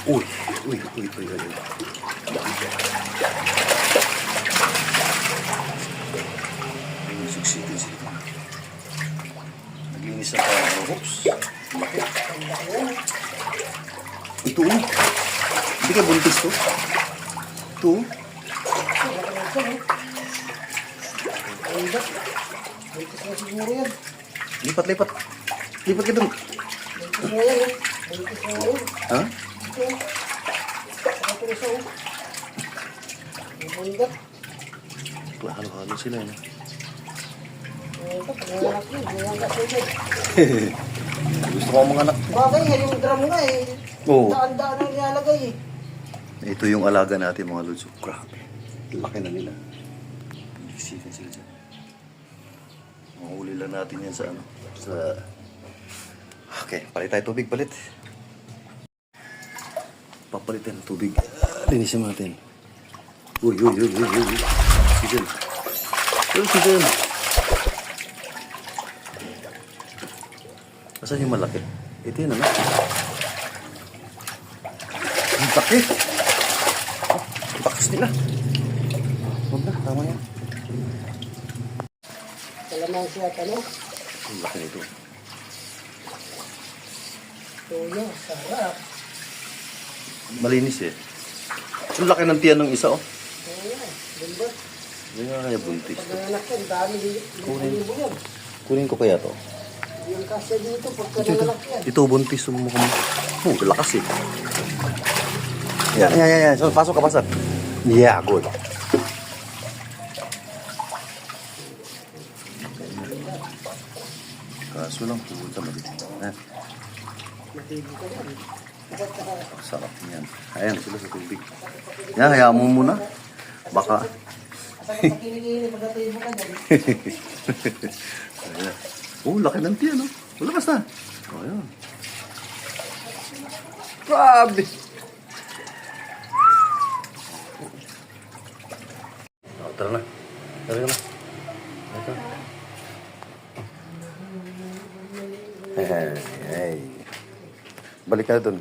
Uy, uy, uy, uy, uy. Ayun, succeeded sila. Naglinis na tayo. Oops. Laki. Ito eh. Hindi ka buntis to? Ito. Buntis na siguro yan. Lipat, lipat. Lipat ka dun. Buntis na yan eh. Buntis na yan. Ha? Ito. Ito isa oh. Ang bundat. Halo-halo sila eh. Ito, panganak yun. Ganyan ka sila. Gusto ko mga anak. Bagay nga yung drum nga eh. Oo. Daan-daan ang nilalagay eh. Ito yung alaga natin mga lods. Grabe. Laki na nila. Isikan sila dyan. Mahuli lang natin yan sa ano. Sa... Okay, palit tayo tubig, palit. Papalitan ng tubig. Linisin natin. Uy, uy, uy, uy, uy. Si Jen. Uy, si Jen. Asan yung malaki? Ito yun, ano? Ang laki. Ang bakas nila. Huwag na, tama yan. Kalamang siya ano? Ang laki nito. Tuyo, sarap. Malinis eh. Ang laki ng tiyan ng isa, oh. Oo, bundat. Hindi nga kaya buntis. Pag nanganak yan, dami Kunin. libo yan. Kunin ko kaya to. Yung kasya dito, pagka Ito, nanganak yan. ito buntis yung mukhang... Oh, lakas eh. Yan, yan, yan, yan. So, pasok ka, pasok. Yeah, good. Kaso lang, pupunta maliit. Matibo ka yan. Sarap yan. Ayan, sila sa tubig. Yan, hayaan mo muna. Baka... Asa ka pakinig-inig, pag natibo ka dyan. Ayan. Oh, laki ng tiyan, oh. Lakas na. Oh, ayan. Grabe! Oh, tara na. Tara na. Ito. Hey, hey. Balik ka na dun.